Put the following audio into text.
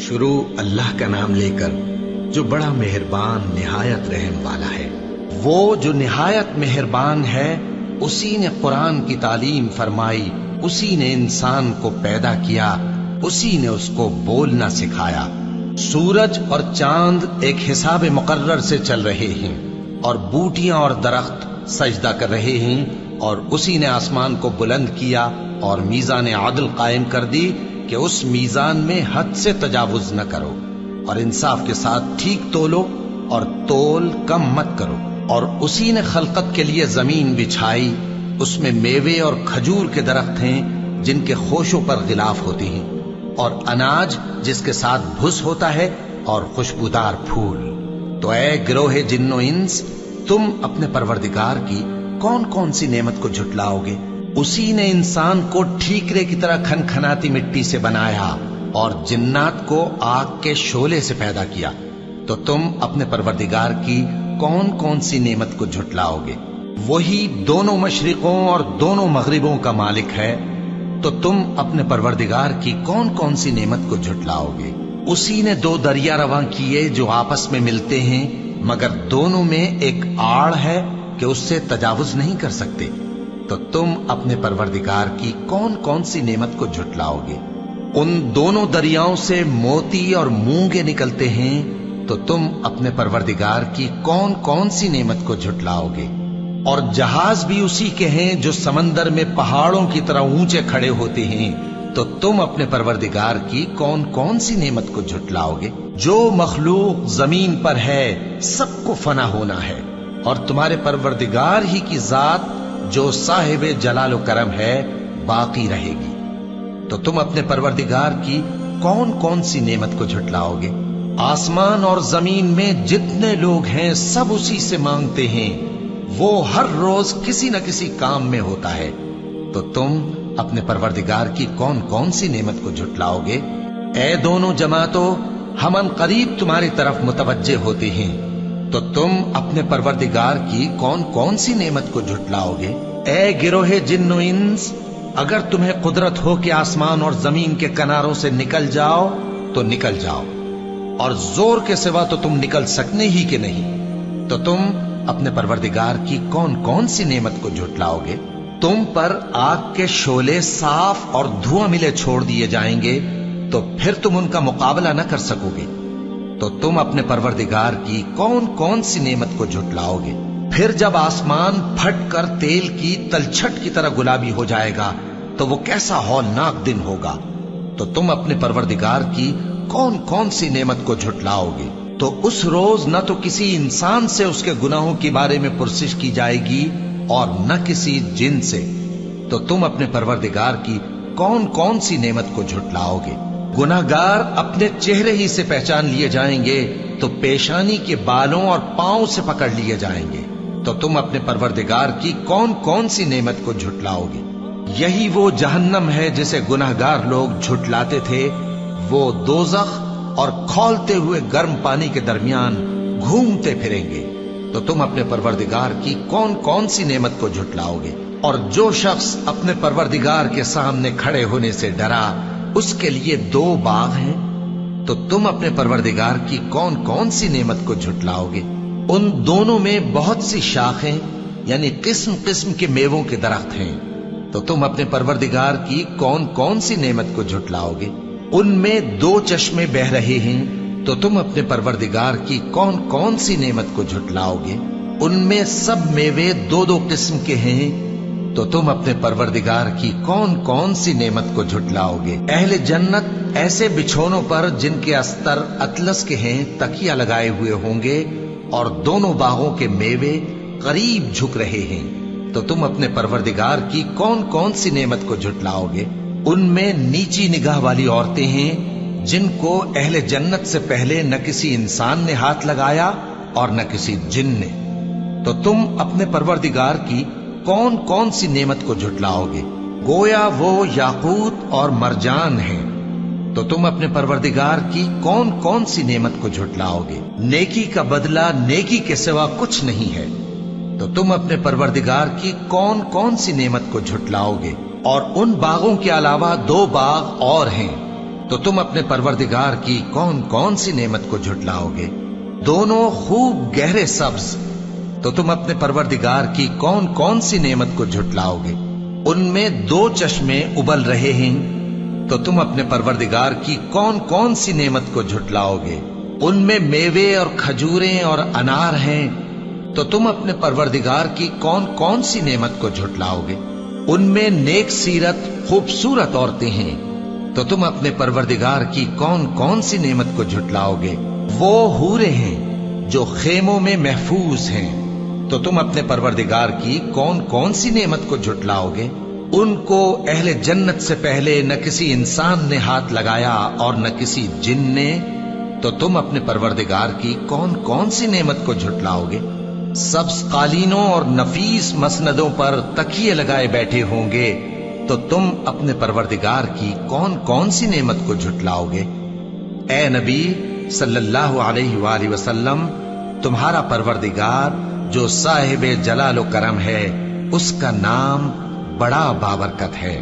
شروع اللہ کا نام لے کر جو بڑا مہربان نہایت رحم والا ہے۔ وہ جو نہایت مہربان ہے، اسی نے قرآن کی تعلیم فرمائی، اسی نے انسان کو پیدا کیا، اسی نے اس کو بولنا سکھایا۔ سورج اور چاند ایک حساب مقرر سے چل رہے ہیں، اور بوٹیاں اور درخت سجدہ کر رہے ہیں، اور اسی نے آسمان کو بلند کیا اور میزان عدل قائم کر دی کہ اس میزان میں حد سے تجاوز نہ کرو، اور انصاف کے ساتھ ٹھیک تولو اور تول کم مت کرو۔ اور اسی نے خلقت کے لیے زمین بچھائی، اس میں میوے اور کھجور کے درخت ہیں جن کے خوشوں پر غلاف ہوتے ہیں، اور اناج جس کے ساتھ بھس ہوتا ہے، اور خوشبودار پھول۔ تو اے گروہ جن و انس، تم اپنے پروردگار کی کون کون سی نعمت کو جھٹلاؤ گے؟ اسی نے انسان کو ٹھیکرے کی طرح کھنکھناتی مٹی سے بنایا اور جنات کو آگ کے شعلے سے پیدا کیا۔ تو تم اپنے پروردگار کی کون کون سی نعمت کو جھٹلاؤ گے؟ وہی دونوں مشرقوں اور دونوں مغربوں کا مالک ہے، تو تم اپنے پروردگار کی کون کون سی نعمت کو جھٹلاؤ گے؟ اسی نے دو دریا رواں کیے جو آپس میں ملتے ہیں، مگر دونوں میں ایک آڑ ہے کہ اس سے تجاوز نہیں کر سکتے۔ تو تم اپنے پروردگار کی کون کون سی نعمت کو جھٹلاؤ گے؟ ان دونوں دریاؤں سے موتی اور مونگے نکلتے ہیں، تو تم اپنے پروردگار کی کون کون سی نعمت کو جھٹلاؤ گے؟ اور جہاز بھی اسی کے ہیں جو سمندر میں پہاڑوں کی طرح اونچے کھڑے ہوتے ہیں، تو تم اپنے پروردگار کی کون کون سی نعمت کو جھٹلاؤ گے؟ جو مخلوق زمین پر ہے سب کو فنا ہونا ہے، اور تمہارے پروردگار ہی کی ذات جو صاحب جلال و کرم ہے باقی رہے گی۔ تو تم اپنے پروردگار کی کون کون سی نعمت کو جھٹلاؤ گے؟ آسمان اور زمین میں جتنے لوگ ہیں سب اسی سے مانگتے ہیں، وہ ہر روز کسی نہ کسی کام میں ہوتا ہے۔ تو تم اپنے پروردگار کی کون کون سی نعمت کو جھٹلاؤ گے؟ اے دونوں جماعتوں، ہم ان قریب تمہاری طرف متوجہ ہوتے ہیں، تو تم اپنے پروردگار کی کون کون سی نعمت کو جھٹلاؤ گے؟ اے گروہ جن و انس، اگر تمہیں قدرت ہو کہ آسمان اور زمین کے کناروں سے نکل جاؤ تو نکل جاؤ، اور زور کے سوا تو تم نکل سکنے ہی کہ نہیں، تو تم اپنے پروردگار کی کون کون سی نعمت کو جھٹلاؤ گے؟ تم پر آگ کے شعلے صاف اور دھواں ملے چھوڑ دیے جائیں گے، تو پھر تم ان کا مقابلہ نہ کر سکو گے۔ تو تم اپنے پروردگار کی کون کون سی نعمت کو جھٹلاؤ گے؟ پھر جب آسمان پھٹ کر تیل کی تلچھٹ کی طرح گلابی ہو جائے گا تو وہ کیسا ہولناک دن ہوگا۔ تو تم اپنے پروردگار کی کون کون سی نعمت کو جھٹلاؤ گے؟ تو اس روز نہ تو کسی انسان سے اس کے گناہوں کے بارے میں پرسش کی جائے گی اور نہ کسی جن سے۔ تو تم اپنے پروردگار کی کون کون سی نعمت کو جھٹلاؤ گے؟ گناہگار اپنے چہرے ہی سے پہچان لیے جائیں گے تو پیشانی کے بالوں اور پاؤں سے پکڑ لیے جائیں گے۔ تو تم اپنے پروردگار کی کون کون سی نعمت کو جھٹلاؤ گے؟ یہی وہ جہنم ہے جسے گناہگار لوگ جھٹلاتے تھے، وہ دوزخ اور کھولتے ہوئے گرم پانی کے درمیان گھومتے پھریں گے۔ تو تم اپنے پروردگار کی کون کون سی نعمت کو جھٹلاؤ گے؟ اور جو شخص اپنے پروردگار کے سامنے کھڑے ہونے سے ڈرا، اس کے لیے دو باغ ہیں۔ تو تم اپنے پروردگار کی کون کون سی نعمت کو جھٹلاؤ گے؟ ان دونوں میں بہت سی شاخیں یعنی قسم قسم کے میووں کے درخت ہیں۔ تو تم اپنے پروردگار کی کون کون سی نعمت کو جھٹلاؤ گے؟ ان میں دو چشمے بہ رہے ہیں۔ تو تم اپنے پروردگار کی کون کون سی نعمت کو جھٹلاؤ گے؟ ان میں سب میوے دو دو قسم کے ہیں۔ تو تم اپنے پروردگار کی کون کون سی نعمت کو جھٹلاؤ گے؟ اہل جنت ایسے بچھونوں پر جن کے استر اطلس کے ہیں تکیہ لگائے ہوئے ہوں گے، اور دونوں باغوں کے میوے قریب جھک رہے ہیں۔ تو تم اپنے پروردگار کی کون کون سی نعمت کو جھٹلاؤ گے؟ ان میں نیچی نگاہ والی عورتیں ہیں جن کو اہل جنت سے پہلے نہ کسی انسان نے ہاتھ لگایا اور نہ کسی جن نے۔ تو تم اپنے پروردگار کی کون کون سی نعمت کو جھٹلاؤ گے؟ گویا وہ یاقوت اور مرجان ہیں۔ تو تم اپنے پروردگار کی کون کون سی نعمت کو جھٹلاؤ گے؟ نیکی کا بدلہ نیکی کے سوا کچھ نہیں ہے۔ تو تم اپنے پروردگار کی کون کون سی نعمت کو جھٹلاؤ گے؟ اور ان باغوں کے علاوہ دو باغ اور ہیں تو تم اپنے پروردگار کی کون کون سی نعمت کو جھٹلاؤگے؟ دونوں خوب گہرے سبز، تو تم اپنے پروردگار کی کون کون سی نعمت کو جھٹلاؤگے؟ ان میں 2 چشمے ابل رہے ہیں، تو تم اپنے پروردگار کی کون کون سی نعمت کو جھٹلاؤگے؟ ان میں میوے اور کھجوریں اور انار ہیں، تو تم اپنے پروردگار کی کون کون سی نعمت کو جھٹلاؤگے؟ ان میں نیک سیرت خوبصورت عورتیں ہیں، تو تم اپنے پروردگار کی کون کون سی نعمت کو جھٹلاؤگے؟ وہ حوریں ہیں جو خیموں میں محفوظ ہیں، تو تم اپنے پروردگار کی کون کون سی نعمت کو جھٹلاؤگے؟ ان کو اہل جنت سے پہلے نہ کسی انسان نے ہاتھ لگایا اور نہ کسی جن نے، تو تم اپنے پروردگار کی کون کون سی نعمت کو جھٹلاؤگے؟ سبز قالینوں اور نفیس مسندوں پر تکیے لگائے بیٹھے ہوں گے، تو تم اپنے پروردگار کی کون کون سی نعمت کو جھٹلاؤگے؟ اے نبی صلی اللہ علیہ وآلہ وسلم، تمہارا پروردگار جو صاحب جلال و کرم ہے، اس کا نام بڑا بابرکت ہے۔